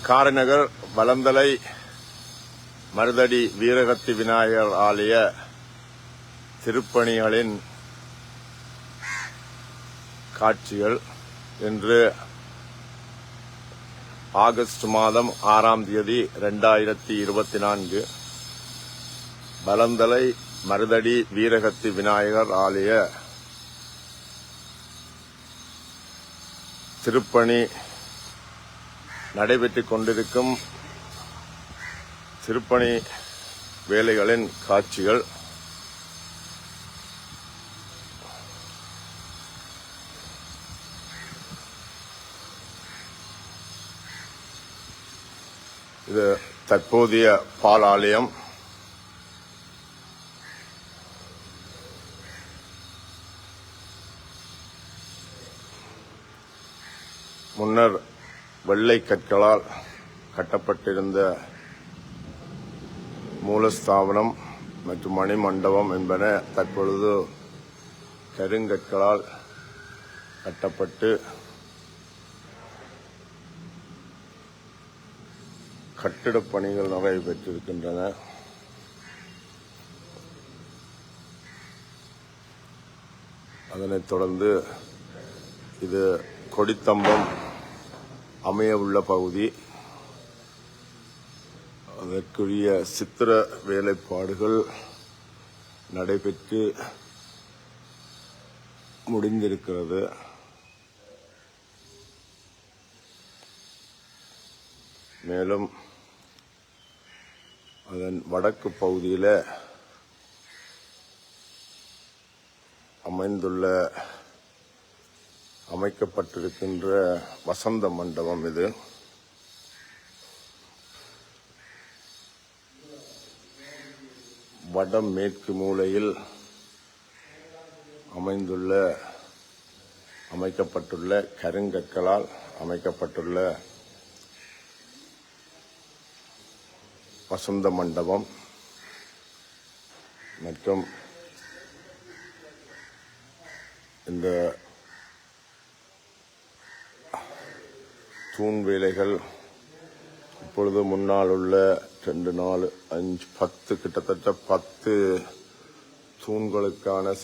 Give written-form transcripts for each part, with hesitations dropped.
காரைநகர் வலந்தலை மருதடி வீரகத்தி விநாயகர் ஆலய திருப்பணிகளின் காட்சிகள் இன்று ஆகஸ்ட் மாதம் 6ஆம் தேதி 2024 வலந்தலை மருதடி வீரகத்தி விநாயகர் ஆலய திருப்பணி நடைபெற்றுக் கொண்டிருக்கும் திருப்பணி வேலைகளின் காட்சிகள். இது தற்போதைய பால் ஆலயம். முன்னர் வெள்ளை கற்களால் கட்டப்பட்டிருந்த மூலஸ்தாபனம் மற்றும் மணிமண்டபம் என்பன தற்பொழுது கருங்கற்களால் கட்டப்பட்டு கட்டிடப் பணிகள் நடைபெற்றிருக்கின்றன. அதனைத் தொடர்ந்து இது கொடித்தம்பம் அமைய உள்ள பகுதி. அதற்குரிய சித்திர வேலைப்பாடுகள் நடைபெற்று முடிந்திருக்கிறது. மேலும் அதன் வடக்கு பகுதியில் அமைக்கப்பட்டிருக்கின்ற வசந்த மண்டபம் இது. வடமேற்கு மூலையில் அமைக்கப்பட்டுள்ள கருங்கற்களால் அமைக்கப்பட்டுள்ள வசந்த மண்டபம் மற்றும் இந்த தூண் வேலைகள் இப்பொழுது முன்னால் உள்ள 2, 4, 5, 10 கிட்டத்தட்ட 10 தூண்களுக்கான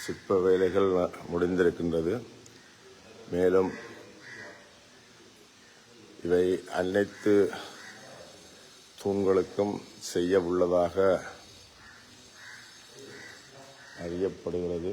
சிற்ப வேலைகள் முடிந்திருக்கின்றது. மேலும் இவை அனைத்து தூண்களுக்கும் செய்ய உள்ளதாக அறியப்படுகிறது.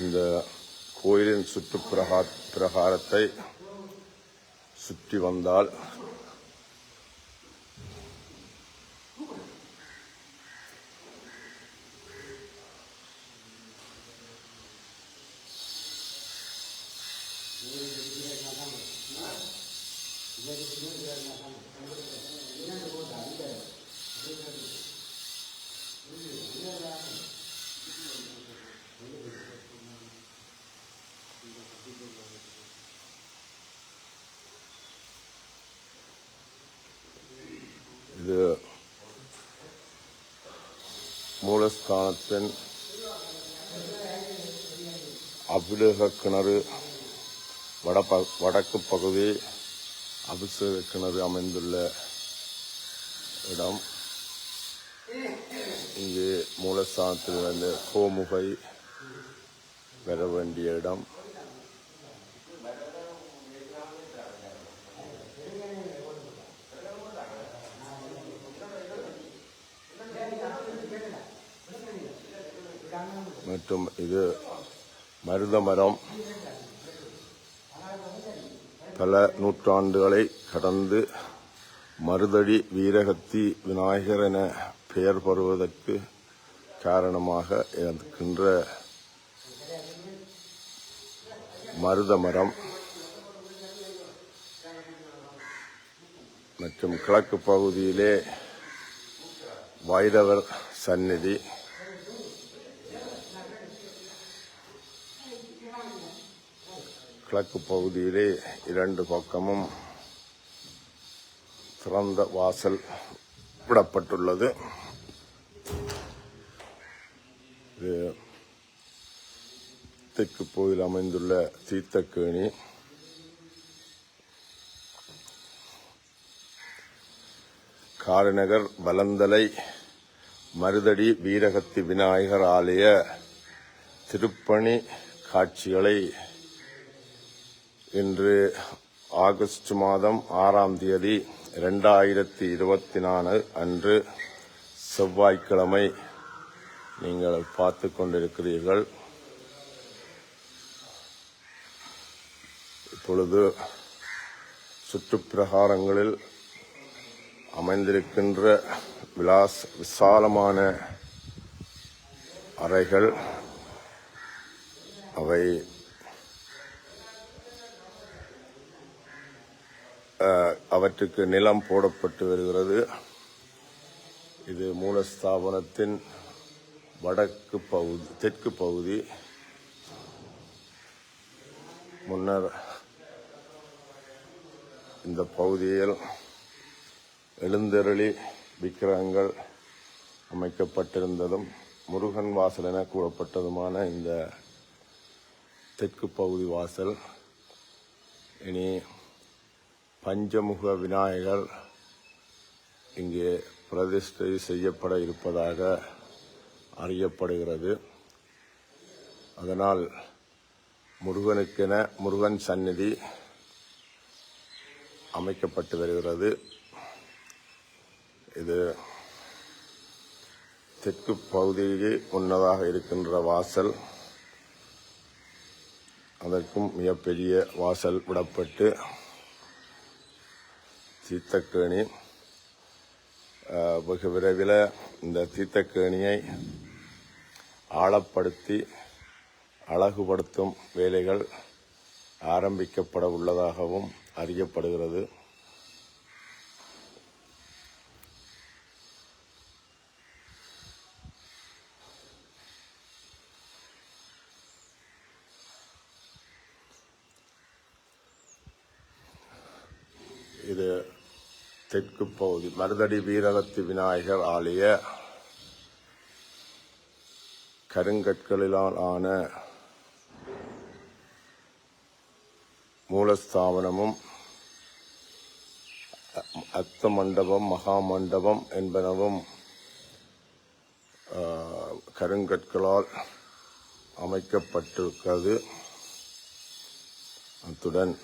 இந்த கோயிலின் பிரகாரத்தை சுற்றி வந்தால் இது மூலஸ்தானத்தின் அபிஷேக கிணறு, வடக்கு பகுதி அபிஷேக கிணறு அமைந்துள்ள இடம். இங்கு மூலஸ்தானத்தில் வந்து கோமுகை பெற வேண்டிய இடம். மற்றும் இது மருத மரம். பல நூற்றாண்டுகளை கடந்து மருதடி வீரகத்தி விநாயகர் என பெயர் பெறுவதற்கு காரணமாக இருக்கின்ற மருத மரம் மற்றும் கிழக்கு பகுதியிலே வைரவர் சந்நிதி. கிழக்கு பகுதியிலே இரண்டு பக்கமும் திறந்த வாசல் விடப்பட்டுள்ளது. இது தெற்கு பகுதியில் அமைந்துள்ள தீர்த்தக்கேணி. காரைநகர் வலந்தலை மருதடி வீரகத்தி விநாயகர் ஆலய திருப்பணி காட்சிகளை இன்று ஆகஸ்ட் மாதம் 6ஆம் தேதி 2024 அன்று செவ்வாய்க்கிழமை நீங்கள் பார்த்து கொண்டிருக்கிறீர்கள். இப்பொழுது சுற்றுப்பிரகாரங்களில் அமைந்திருக்கின்ற விசாலமான அறைகள், அவை அவற்றுக்கு நிலம் போடப்பட்டு வருகிறது. இது மூலஸ்தாபனத்தின் வடக்கு பகுதி, தெற்கு பகுதி. முன்னர் இந்த பகுதியில் எழுந்தருளி விக்கிரகங்கள் அமைக்கப்பட்டிருந்ததும் முருகன் வாசல் என கூறப்பட்டதுமான இந்த தெற்கு பகுதி வாசல் இனி பஞ்சமுக விநாயகர் இங்கே பிரதிஷ்டை செய்யப்பட இருப்பதாக அறியப்படுகிறது. அதனால் முருகனுக்கென முருகன் சந்நிதி அமைக்கப்பட்டு வருகிறது. இது தெற்கு பகுதியிலே முன்னதாக இருக்கின்ற வாசல். அதற்கும் மிகப்பெரிய வாசல் விடப்பட்டு தீர்த்தக்கேணி வெகு விரைவில் இந்த தீர்த்தக்கேணியை ஆழப்படுத்தி அழகுபடுத்தும் வேலைகள் ஆரம்பிக்கப்பட உள்ளதாகவும் அறியப்படுகிறது. இது தெற்கு பகுதி மருதடி வீரகத்தி விநாயகர் ஆலய கருங்கற்களிலால் ஆன மூலஸ்தாபனமும் அர்த்த மண்டபம், மகா மண்டபம் என்பனவும் கருங்கற்களால் அமைக்கப்பட்டிருக்கிறது. அத்துடன்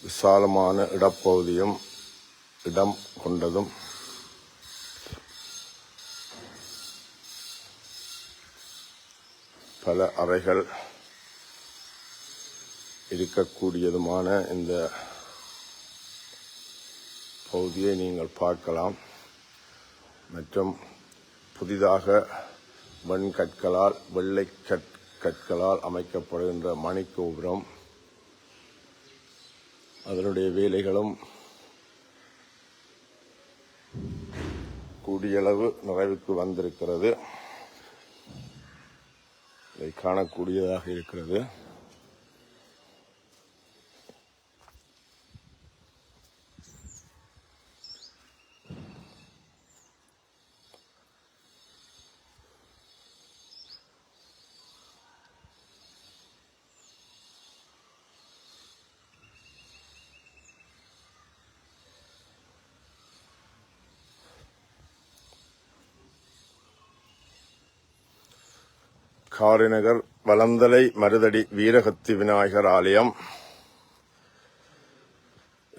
விசாலமான இடப்பகுதியும் இடம் கொண்டதும் பல அறைகள் இருக்கக்கூடியதுமான இந்த பகுதியை நீங்கள் பார்க்கலாம். மற்றும் புதிதாக வெண்கற்களால் வெள்ளை கற்களால் அமைக்கப்படுகின்ற மணிக்கோபுரம், அதனுடைய வேலைகளும் கூடியளவு நிறைவுக்கு வந்திருக்கிறது. இதை காணக்கூடியதாக இருக்கிறது. காரைநகர் வலந்தலை மருதடி வீரகத்தி விநாயகர் ஆலயம்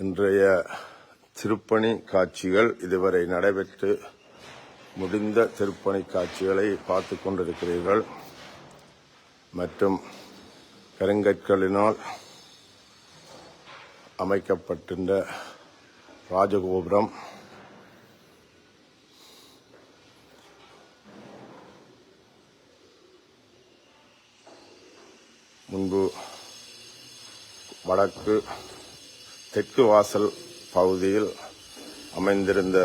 இன்றைய திருப்பணி காட்சிகள் இதுவரை நடைபெற்று முடிந்த திருப்பணி காட்சிகளை பார்த்து கொண்டிருக்கிறீர்கள். மற்றும் கருங்கற்களினால் அமைக்கப்பட்டிருந்த ராஜகோபுரம், முன்பு வடக்கு தெற்கு வாசல் பகுதியில் அமைந்திருந்த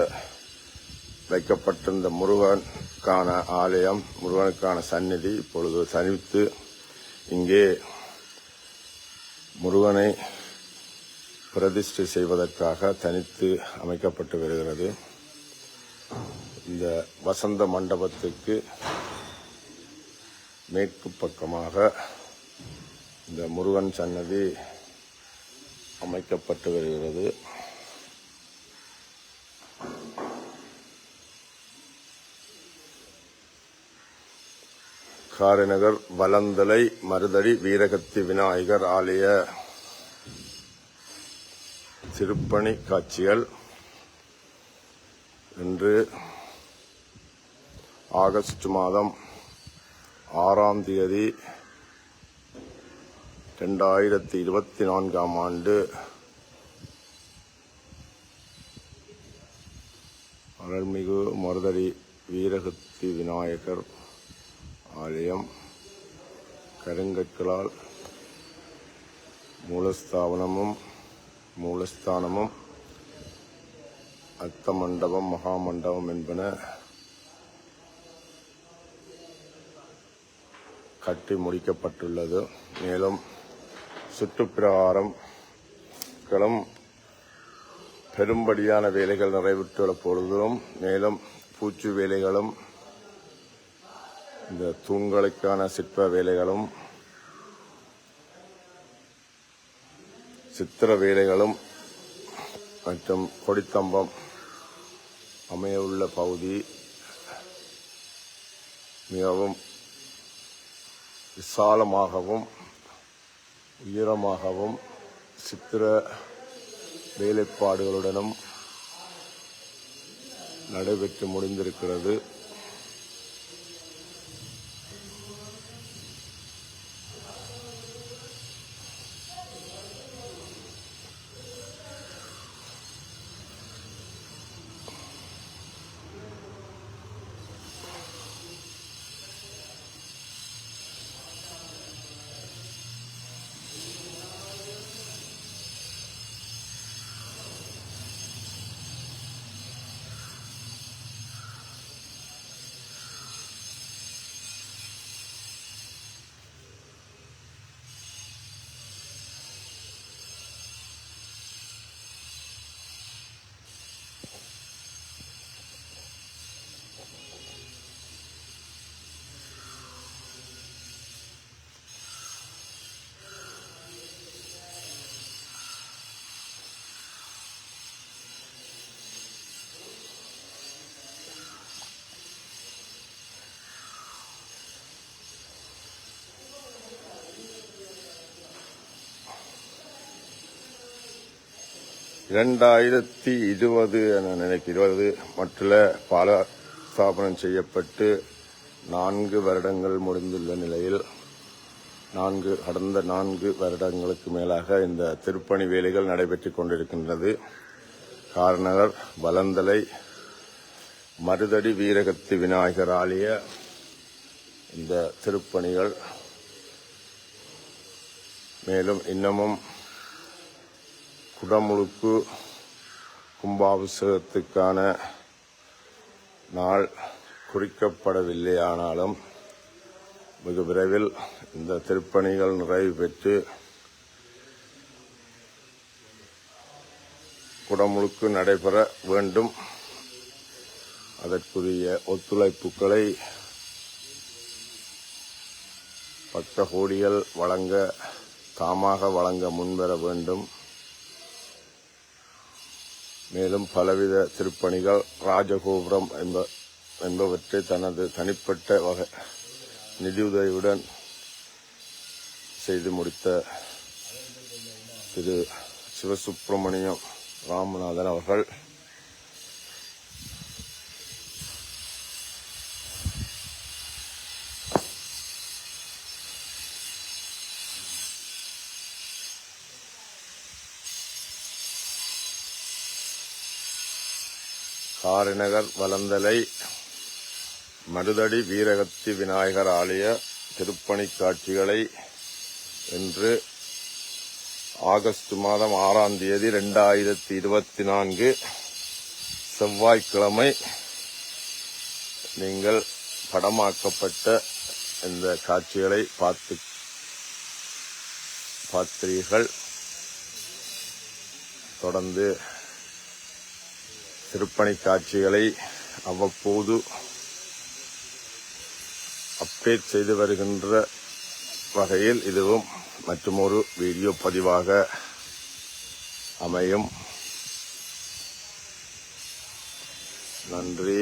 வைக்கப்பட்டிருந்த முருகனுக்கான ஆலயம், முருகனுக்கான சந்நிதி இப்பொழுது தனித்து இங்கே முருகனை பிரதிஷ்டை செய்வதற்காக தனித்து அமைக்கப்பட்டு வருகிறது. இந்த வசந்த மண்டபத்துக்கு மேற்கு பக்கமாக இந்த முருகன் சன்னதி அமைக்கப்பட்டு வருகிறது. காரைநகர் வலந்தலை மருதடி வீரகத்தி விநாயகர் ஆலய திருப்பணி காட்சிகள் இன்று ஆகஸ்ட் மாதம் 6ஆம் தேதி 2024ஆம் ஆண்டு அருள்மிகு மருதடி வீரகத்தி விநாயகர் ஆலயம் கருங்கற்களால் மூலஸ்தானமும் அர்த்த மண்டபம் மகாமண்டபம் என்பன கட்டி முடிக்கப்பட்டுள்ளது. மேலும் சுற்றுப்பிரகாரங்களும் பெரும்படியான வேலைகள் நிறைவுற்றுள்ள பொழுதும் மேலும் பூச்சி வேலைகளும் இந்த தூண்களுக்கான சிற்ப வேலைகளும் சித்திர வேலைகளும் மற்றும் கொடித்தம்பம் அமையவுள்ள பகுதி மிகவும் விசாலமாகவும் உயரமாகவும் சித்திர வேலைப்பாடுகளுடனும் நடைபெற்று முடிந்திருக்கிறது. நினைக்கிறது மற்ற பால ஸ்தாபனம் செய்யப்பட்டு 4 வருடங்கள் முடிந்துள்ள நிலையில் கடந்த 4 வருடங்களுக்கு மேலாக இந்த திருப்பணி வேலைகள் நடைபெற்றுக் கொண்டிருக்கின்றது. காரைநகர் வலந்தலை மருதடி வீரகத்தி விநாயகர் ஆலய இந்த திருப்பணிகள் மேலும் இன்னமும் குடமுழுக்கு கும்பாபிஷேகத்துக்கான நாள் குறிக்கப்படவில்லையானாலும் வெகு விரைவில் இந்த திருப்பணிகள் நிறைவு பெற்று குடமுழுக்கு நடைபெற வேண்டும். அதற்குரிய ஒத்துழைப்புகளை பக்த கோடிகள் தாமாக வழங்க முன்வர வேண்டும். மேலும் பலவித திருப்பணிகள் ராஜகோபுரம் என்பவற்றை தனது தனிப்பட்ட நிதியுதவியுடன் செய்து முடித்த திரு சிவசுப்பிரமணியம் ராமநாதன் அவர்கள் காரைநகர் வலந்தலை மருதடி வீரகத்தி விநாயகர் ஆலய திருப்பணி காட்சிகளை இன்று ஆகஸ்ட் மாதம் 6ஆம் தேதி 2024 செவ்வாய்க்கிழமை நீங்கள் படமாக்கப்பட்ட இந்த காட்சிகளை பார்த்தீர்கள். தொடர்ந்து திருப்பணி காட்சிகளை அவ்வப்போது அப்டேட் செய்து வருகின்ற வகையில் இதுவும் மற்றொரு வீடியோ பதிவாக அமையும். நன்றி.